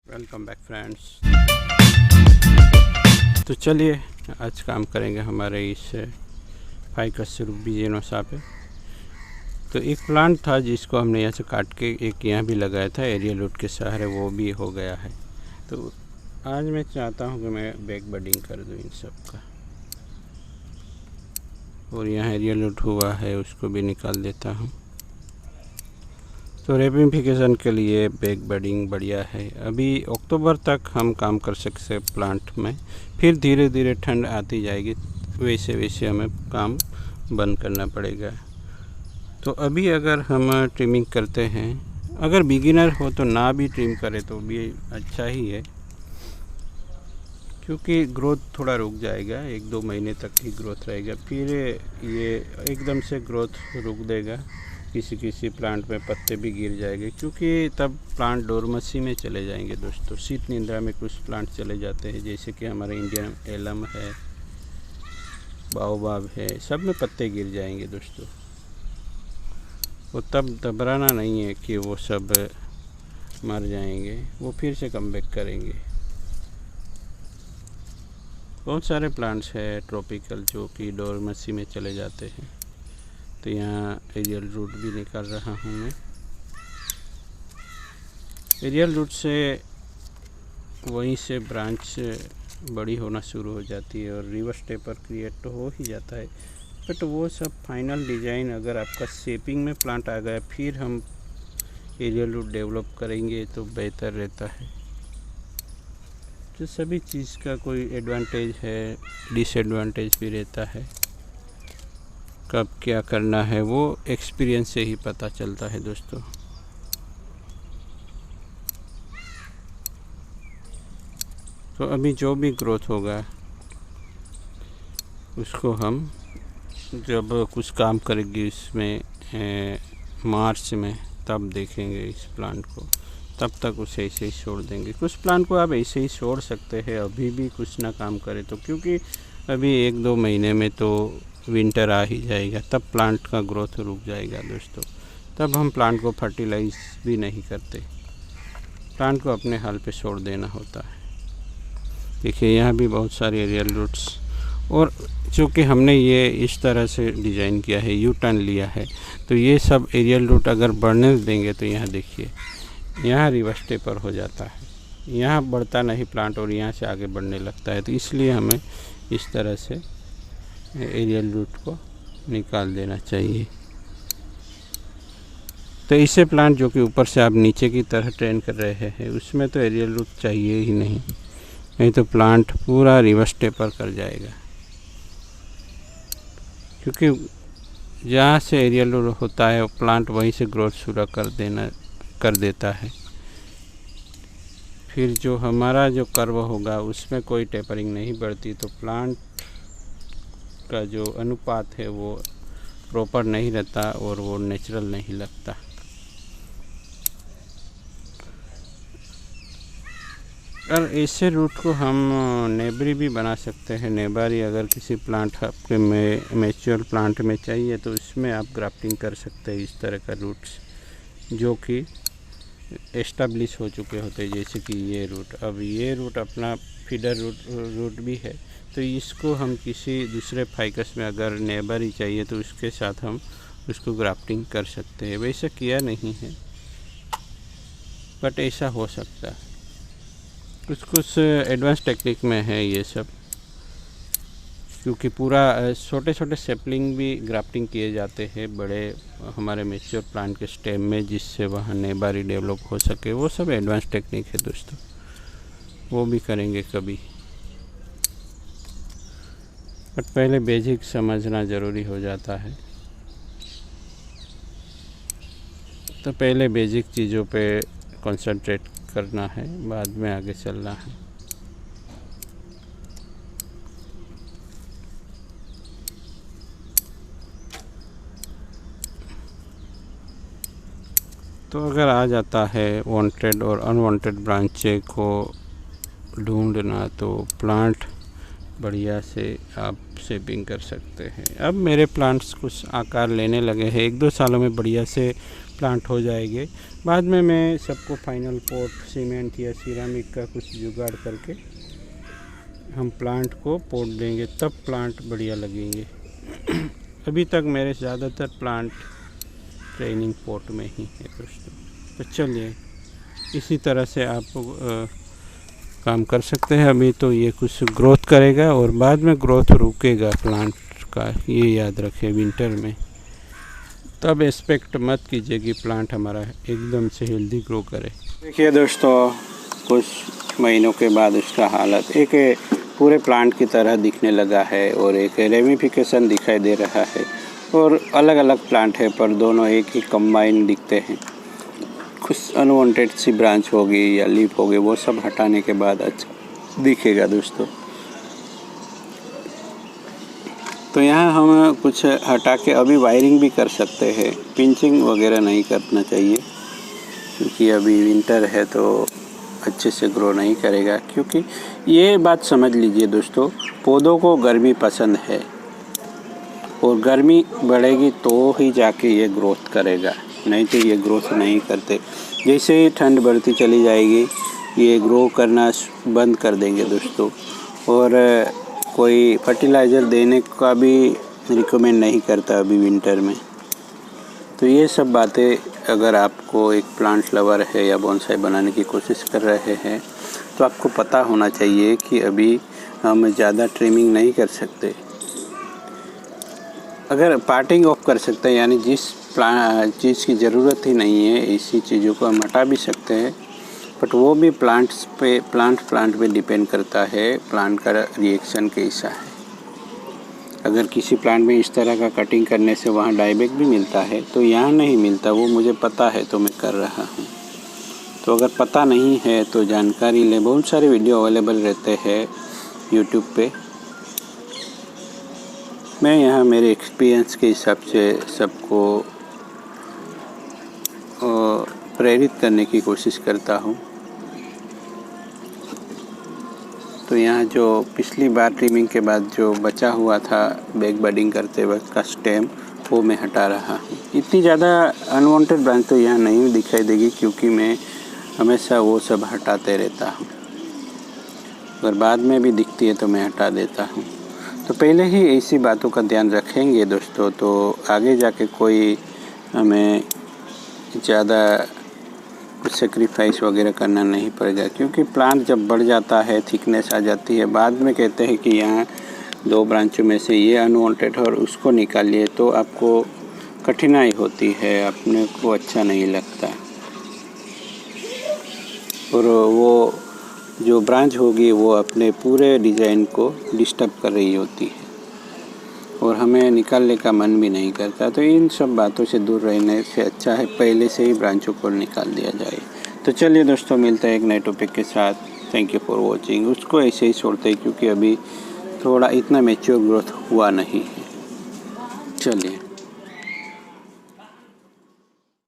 Welcome back friends. तो चलिए आज काम करेंगे हमारे इस फाइकस रूबिजिनोसा पे। तो एक प्लांट था जिसको हमने यहाँ से काट के एक यहाँ भी लगाया था एरियल रूट के सहारे, वो भी हो गया है। तो आज मैं चाहता हूँ कि मैं बैक बडिंग कर दूँ इन सब का, और यहाँ एरियल रूट हुआ है उसको भी निकाल देता हूँ। तो रेमिफिकेशन के लिए बैक बडिंग बढ़िया है। अभी अक्टूबर तक हम काम कर सकते हैं प्लांट में, फिर धीरे धीरे ठंड आती जाएगी, वैसे वैसे हमें काम बंद करना पड़ेगा। तो अभी अगर हम ट्रिमिंग करते हैं, अगर बिगिनर हो तो ना भी ट्रिम करे तो भी अच्छा ही है, क्योंकि ग्रोथ थोड़ा रुक जाएगा, 1-2 महीने तक ही ग्रोथ रहेगा, फिर ये एकदम से ग्रोथ रुक देगा। किसी किसी प्लांट में पत्ते भी गिर जाएंगे, क्योंकि तब प्लांट डोरमेसी में चले जाएंगे दोस्तों। शीत निद्रा में कुछ प्लांट चले जाते हैं, जैसे कि हमारा इंडियन एलम है, बाओबाब है, सब में पत्ते गिर जाएंगे दोस्तों। वो तब घबराना नहीं है कि वो सब मर जाएंगे, वो फिर से कम बैक करेंगे। बहुत सारे प्लांट्स है ट्रॉपिकल जो कि डोरमेसी में चले जाते हैं। तो यहाँ एरियल रूट भी निकाल रहा हूँ मैं। एरियल रूट से वहीं से ब्रांच बड़ी होना शुरू हो जाती है और रिवर्स टेपर क्रिएट तो हो ही जाता है। बट वो सब फाइनल डिज़ाइन अगर आपका शेपिंग में प्लांट आ गया, फिर हम एरियल रूट डेवलप करेंगे तो बेहतर रहता है। तो सभी चीज़ का कोई एडवांटेज है, डिसएडवांटेज भी रहता है। कब क्या करना है वो एक्सपीरियंस से ही पता चलता है दोस्तों। तो अभी जो भी ग्रोथ होगा उसको हम जब कुछ काम करेंगे इसमें मार्च में, तब देखेंगे इस प्लांट को। तब तक उसे ऐसे ही छोड़ देंगे। कुछ प्लांट को आप ऐसे ही छोड़ सकते हैं अभी भी कुछ ना काम करे तो, क्योंकि अभी 1-2 महीने में तो विंटर आ ही जाएगा, तब प्लांट का ग्रोथ रुक जाएगा दोस्तों। तब हम प्लांट को फर्टिलाइज भी नहीं करते, प्लांट को अपने हाल पे छोड़ देना होता है। देखिए यहाँ भी बहुत सारे एरियल रूट्स, और चूँकि हमने ये इस तरह से डिज़ाइन किया है, यू टर्न लिया है, तो ये सब एरियल रूट अगर बढ़ने देंगे तो यहाँ देखिए यहाँ रिवर्स टेपर हो जाता है, यहाँ बढ़ता नहीं प्लांट और यहाँ से आगे बढ़ने लगता है। तो इसलिए हमें इस तरह से एरियल रूट को निकाल देना चाहिए। तो इससे प्लांट जो कि ऊपर से आप नीचे की तरह ट्रेन कर रहे हैं, उसमें तो एरियल रूट चाहिए ही नहीं तो प्लांट पूरा रिवर्स टेपर कर जाएगा। क्योंकि जहाँ से एरियल रूट होता है प्लांट वहीं से ग्रोथ शुरू कर देता है। फिर जो हमारा जो कर्व होगा उसमें कोई टेपरिंग नहीं बढ़ती, तो प्लांट का जो अनुपात है वो प्रॉपर नहीं रहता और वो नेचुरल नहीं लगता। और ऐसे रूट को हम नेबरी भी बना सकते हैं। नेबारी अगर किसी प्लांट आपके मैच्योर प्लांट में चाहिए तो इसमें आप ग्राफ्टिंग कर सकते हैं। इस तरह का रूट्स जो कि एस्टेब्लिश हो चुके होते हैं, जैसे कि ये रूट। अब ये रूट अपना फीडर रूट भी है, तो इसको हम किसी दूसरे फाइकस में अगर नेबरी चाहिए तो उसके साथ हम उसको ग्राफ्टिंग कर सकते हैं। वैसे किया नहीं है बट ऐसा हो सकता है। कुछ एडवांस टेक्निक में है ये सब, क्योंकि पूरा छोटे छोटे सेपलिंग भी ग्राफ्टिंग किए जाते हैं बड़े हमारे मैच्योर प्लांट के स्टेम में, जिससे वहाँ नेबारी डेवलप हो सके। वो सब एडवांस टेक्निक है दोस्तों, वो भी करेंगे कभी। बट पहले बेसिक समझना ज़रूरी हो जाता है। तो पहले बेसिक चीज़ों पे कंसंट्रेट करना है, बाद में आगे चलना है। तो अगर आ जाता है वांटेड और अनवांटेड ब्रांचे को ढूंढना, तो प्लांट बढ़िया से आप शेपिंग कर सकते हैं। अब मेरे प्लांट्स कुछ आकार लेने लगे हैं, 1-2 सालों में बढ़िया से प्लांट हो जाएंगे। बाद में मैं सबको फाइनल पोट सीमेंट या सिरामिक का कुछ जुगाड़ करके हम प्लांट को पोट देंगे, तब प्लांट बढ़िया लगेंगे। अभी तक मेरे ज़्यादातर प्लांट ट्रेनिंग पोट में ही है दोस्तों। तो चलिए इसी तरह से आप काम कर सकते हैं। अभी तो ये कुछ ग्रोथ करेगा और बाद में ग्रोथ रुकेगा प्लांट का, ये याद रखें विंटर में। तब एक्सपेक्ट मत कीजिए कि प्लांट हमारा एकदम से हेल्दी ग्रो करे। देखिए दोस्तों, कुछ महीनों के बाद उसका हालत एक पूरे प्लांट की तरह दिखने लगा है और एक रेमिफिकेशन दिखाई दे रहा है। और अलग अलग प्लांट है पर दोनों एक ही कंबाइन दिखते हैं। कुछ अनवांटेड सी ब्रांच होगी या लीफ होगी, वो सब हटाने के बाद अच्छा दिखेगा दोस्तों। तो यहाँ हम कुछ हटा के अभी वायरिंग भी कर सकते हैं। पिंचिंग वगैरह नहीं करना चाहिए क्योंकि अभी विंटर है तो अच्छे से ग्रो नहीं करेगा। क्योंकि ये बात समझ लीजिए दोस्तों, पौधों को गर्मी पसंद है और गर्मी बढ़ेगी तो ही जाके ये ग्रोथ करेगा, नहीं तो ये ग्रोथ नहीं करते। जैसे ही ठंड बढ़ती चली जाएगी ये ग्रो करना बंद कर देंगे दोस्तों। और कोई फर्टिलाइज़र देने का भी रिकमेंड नहीं करता अभी विंटर में। तो ये सब बातें अगर आपको एक प्लांट लवर है या बोनसाई बनाने की कोशिश कर रहे हैं तो आपको पता होना चाहिए कि अभी हम ज़्यादा ट्रिमिंग नहीं कर सकते। अगर पार्टिंग ऑफ कर सकते हैं, यानी जिस चीज़ की ज़रूरत ही नहीं है ऐसी चीज़ों को हम हटा भी सकते हैं, बट वो भी प्लांट पे डिपेंड करता है, प्लांट का रिएक्शन कैसा है। अगर किसी प्लांट में इस तरह का कटिंग करने से वहाँ डाईबैक भी मिलता है तो यहाँ नहीं मिलता, वो मुझे पता है तो मैं कर रहा हूँ। तो अगर पता नहीं है तो जानकारी ले, बहुत सारे वीडियो अवेलेबल रहते हैं यूट्यूब पे। मैं यहाँ मेरे एक्सपीरियंस के हिसाब से सबको प्रेरित करने की कोशिश करता हूँ। तो यहाँ जो पिछली बार ट्रिमिंग के बाद जो बचा हुआ था बैक बडिंग करते वक्त का स्टेम, वो मैं हटा रहा हूँ। इतनी ज़्यादा अनवांटेड ब्रांच तो यहाँ नहीं दिखाई देगी क्योंकि मैं हमेशा वो सब हटाते रहता हूँ। अगर बाद में भी दिखती है तो मैं हटा देता हूँ। तो पहले ही ऐसी बातों का ध्यान रखेंगे दोस्तों तो आगे जाके कोई हमें ज़्यादा कुछ सेक्रीफाइस वगैरह करना नहीं पड़ेगा। क्योंकि प्लांट जब बढ़ जाता है, थिकनेस आ जाती है, बाद में कहते हैं कि यहाँ 2 ब्रांचों में से ये अनवांटेड और उसको निकालिए, तो आपको कठिनाई होती है, अपने को अच्छा नहीं लगता। और वो जो ब्रांच होगी वो अपने पूरे डिज़ाइन को डिस्टर्ब कर रही होती है और हमें निकालने का मन भी नहीं करता। तो इन सब बातों से दूर रहने से अच्छा है पहले से ही ब्रांचों को निकाल दिया जाए। तो चलिए दोस्तों, मिलते हैं एक नए टॉपिक के साथ। Thank you for watching. उसको ऐसे ही छोड़ते हैं क्योंकि अभी थोड़ा इतना मैच्योर ग्रोथ हुआ नहीं है। चलिए।